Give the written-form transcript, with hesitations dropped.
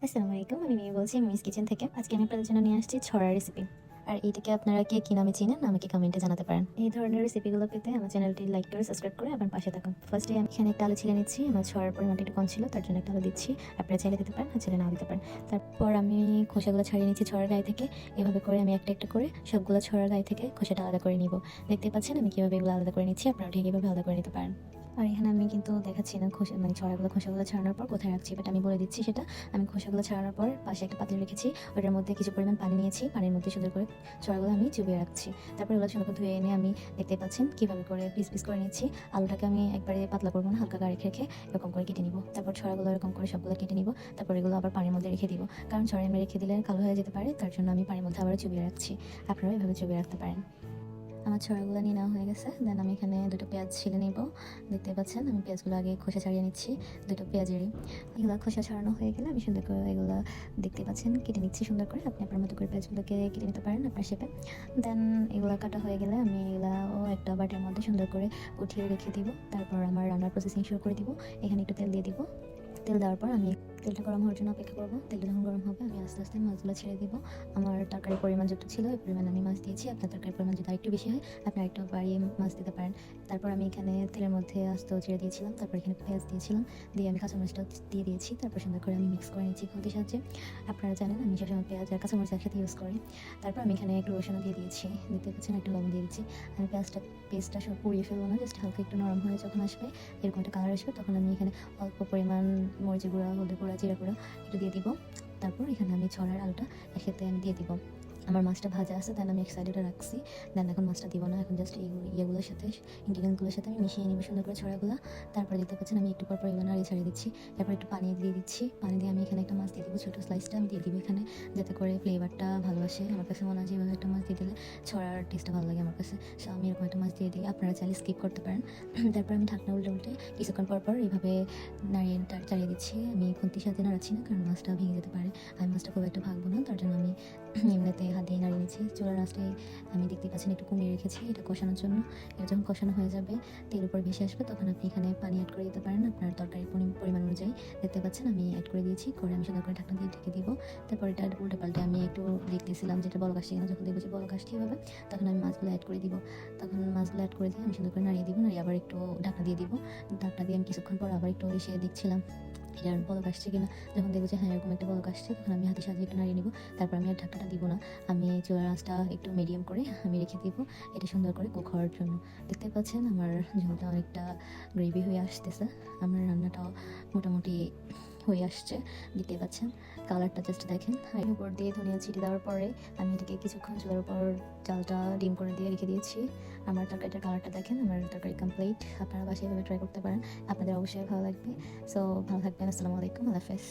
আসসালামু আলাইকুম। আমি মিমি বলছি মিমিস কিচেন থেকে। আজকে আমি আপনাদের জন্য নিয়ে আসছি ছড়া রেসিপি। আর এইটাকে আপনারা কে কি নামে চিনেন আমাকে কমেন্টে জানাতে পারেন। এই ধরনের রেসিপিগুলো পেতে আমার চ্যানেলটি লাইক করে সাবস্ক্রাইব করে আমার পাশে থাকুন। ফার্স্টে আমি এখানে একটা আলু ছিলে নিচ্ছি। আমার ছড়ার পরিমাণটা একটু কম ছিল, তার জন্য একটা আলু দিচ্ছি। আপনারা চাইলে দিতে পারেন, আর চাইলে নাও দিতে পারেন। তারপর আমি খোসাগুলো ছাড়িয়ে নিচ্ছি ছড়ার গায়ে থেকে। এভাবে করে আমি একটা একটা করে সবগুলো ছড়ার গায়ে থেকে খোসাটা আলাদা করে নিব। দেখতে পাচ্ছেন আমি কীভাবে এগুলো আলাদা করে নিচ্ছি, আপনারা ঠিক এভাবে আলাদা করে নিতে পারেন। আর এখানে আমি কিন্তু দেখাচ্ছি না খোসাগুলো ছাড়ানোর পর কোথায় রাখছি, বাট আমি বলে দিচ্ছি সেটা। আমি খোসাগুলো ছাড়ানোর পর পাশে একটা পাতিল রেখেছি, ওটার মধ্যে কিছু পরিমাণ পানি নিয়েছি, পানির মধ্যে সুন্দর করে ছড়াগুলো আমি চুবিয়ে রাখছি। তারপর এগুলো সুন্দর করে ধুয়ে এনে আমি দেখতে পাচ্ছেন কীভাবে করে পিস পিস করে নিচ্ছি। আলুটাকে আমি একবারে পাতলা করবো না, হালকা গাঢ় রেখে এরকম করে কেটে নিব। তারপর ছড়াগুলো এরকম করে সবগুলো কেটে নিব। তারপর এগুলো আবার পানির মধ্যে রেখে দিব, কারণ ছড়ায় আমি রেখে দিলে কালো হয়ে যেতে পারে, তার জন্য আমি পানির মধ্যে আবার চুবিয়ে রাখছি। আপনারাও এভাবে চুবিয়ে রাখতে পারেন। আমার ছড়াগুলো নিয়ে নেওয়া হয়ে গেছে। দেন আমি এখানে দুটো পেঁয়াজ ছিলে নিব। দেখতে পাচ্ছেন আমি পেঁয়াজগুলো আগে খোসা ছাড়িয়ে নিচ্ছি, দুটো পেঁয়াজেরই। এগুলো খোসা ছাড়ানো হয়ে গেলে আমি সুন্দর করে এগুলো দেখতে পাচ্ছেন কেটে নিচ্ছি সুন্দর করে। আপনি আপনার মতো করে পেঁয়াজগুলোকে কেটে নিতে পারেন আপনার শেপে। দেন এগুলো কাটা হয়ে গেলে আমি এগুলাও একটা বাটির মধ্যে সুন্দর করে উঠিয়ে রেখে দিব। তারপর আমার রান্নার প্রসেসিং শুরু করে দিব। এখানে একটু তেল দিয়ে দিব। তেল দেওয়ার পর আমি তেলটা গরম হওয়ার জন্য অপেক্ষা করবো। তেলটা যখন গরম হবে আমি আস্তে আস্তে মাছগুলো ছেড়ে দিব। আমার তরকারির পরিমাণ যত ছিল ওই পরিমাণ আমি মাছ দিয়েছি। আপনার তরকারির পরিমাণ যদি আরেকটু বেশি হয় আপনি আরেকটু বাড়িয়ে মাছ দিতে পারেন। তারপর আমি এখানে তেলের মধ্যে আস্ত ছেড়ে দিয়েছিলাম, তারপর এখানে পেঁয়াজ দিয়েছিলাম, দিয়ে আমি কাঁচামরিচটা দিয়ে দিয়েছি। তারপর সুন্দর করে আমি মিক্স করে নিচ্ছি খুন্তির সাহায্যে। আপনারা জানেন আমি সবসময় পেঁয়াজ আর কাঁচামরিচ একসাথে ইউজ করি। তারপর আমি এখানে একটু রসুনও দিয়ে দিয়েছি, দেখতে পাচ্ছেন একটু লবণ দিয়ে দিচ্ছি। আমি পেস্টটা সব পুড়িয়ে ফেলবো না, জাস্ট হালকা একটু নরম হয়ে যখন আসবে, এরকম একটা কালার আসবে, তখন আমি এখানে অল্প পরিমাণ মরিচের গুঁড়া, হলুদের গুঁড়া, জিরা গুঁড়া একটু দিয়ে দিব। তারপর এখানে আমি ছড়ার আলুটা একসাথে আমি দিয়ে দিব। আমার মাছটা ভাজা আছে, দেন আমি এক সাইডে রাখছি। দেন এখন মাছটা দিব না, এখন জাস্ট ইয়েগুলোর সাথে ইনগ্রিডিয়েন্টগুলোর সাথে আমি মিশিয়ে নিব সুন্দর করে ছড়াগুলো। তারপর দেখতে পাচ্ছেন আমি একটু পর এগুলো নাড়িয়ে ছাড়িয়ে দিচ্ছি। তারপর একটু পানি দিয়ে দিচ্ছি, পানি দিয়ে আমি এখানে একটা মাছ দিয়ে দিব, ছোটো স্লাইসটা আমি দিয়ে দিব এখানে, যাতে করে ফ্লেভারটা ভালো আসে। আমার কাছে মনে হয় যে এভাবে একটা মাছ দিয়ে দিলে ছড়ার টেস্টটা ভালো লাগে আমার কাছে, সো আমি এরকম একটা মাছ দিয়ে দিই। আপনারা চাইলে স্কিপ করতে পারেন। তারপর আমি ঢাকনা উল্টে কিছুক্ষণ পর এইভাবে নাড়িয়ে চালিয়ে দিচ্ছি। আমি খুন্তির সাথে নাড়াচ্ছি না, কারণ মাছটা ভেঙে যেতে পারে। আমি মাছটা খুব একটা ভাগবো না, তার জন্য আমি এমনিতে হাত দিয়ে নাড়িয়ে নিচ্ছি। চুলার আঁচটায় আমি দেখতে পাচ্ছেন একটু কমিয়ে রেখেছি এটা কষানোর জন্য। এটা যখন কষানো হয়ে যাবে, তেল উপর ভেসে আসবে, তখন আপনি এখানে পানি অ্যাড করে দিতে পারেন আপনার তরকারির পরিমাণ অনুযায়ী। দেখতে পাচ্ছেন আমি অ্যাড করে দিয়েছি, করে আমি সুন্দর করে ঢাকনা দিয়ে ঢেকে দিব। তারপর এটা উল্টে পাল্টে আমি একটু দেখতেছিলাম যেটা বলক আসছে কিনা। যখন দেখবো যে বলক আসছে হবে, তখন আমি মাছগুলো অ্যাড করে দিব। তখন মাছগুলো অ্যাড করে দিয়ে আমি সুন্দর করে নাড়িয়ে দিব, নাড়িয়ে আবার একটু ঢাকনা দিয়ে দিব। ঢাকনা দিয়ে আমি কিছুক্ষণ পর আবার একটু এসে দেখছিলাম এটার বলক আসছে কিনা। যখন দেখবো যে হ্যাঁ এরকম একটা বলক আসছে, তখন আমি হাতের সাহায্যে একটু নাড়িয়ে নিব। তারপর আমি আর ঢাকনাটা দিব না, আমি চুলার আঁচটা একটু মিডিয়াম করে আমি রেখে দিব এটা সুন্দর করে কুক হওয়ার জন্য। দেখতে পাচ্ছেন আমার ঝোলটা অনেকটা গ্রেভি হয়ে আসতেছে, আমার রান্নাটাও মোটামুটি হয়ে আসছে। দেখতে পাচ্ছেন কালারটা জাস্ট দেখেন। এর উপর দিয়ে ধনিয়া ছিটিয়ে দেওয়ার পরে আমি এটাকে কিছুক্ষণ চুলার উপর চালটা ডিম করে দিয়ে রেখে দিয়েছি। আমার তরকারিটার কালারটা দেখেন, আমার তরকারি কমপ্লিট। আপনারা বাসায় এভাবে ট্রাই করতে পারেন, আপনাদের অবশ্যই ভালো লাগবে। সো ভালো থাকবেন। আসসালামু আলাইকুম, আল্লাহ হাফেজ।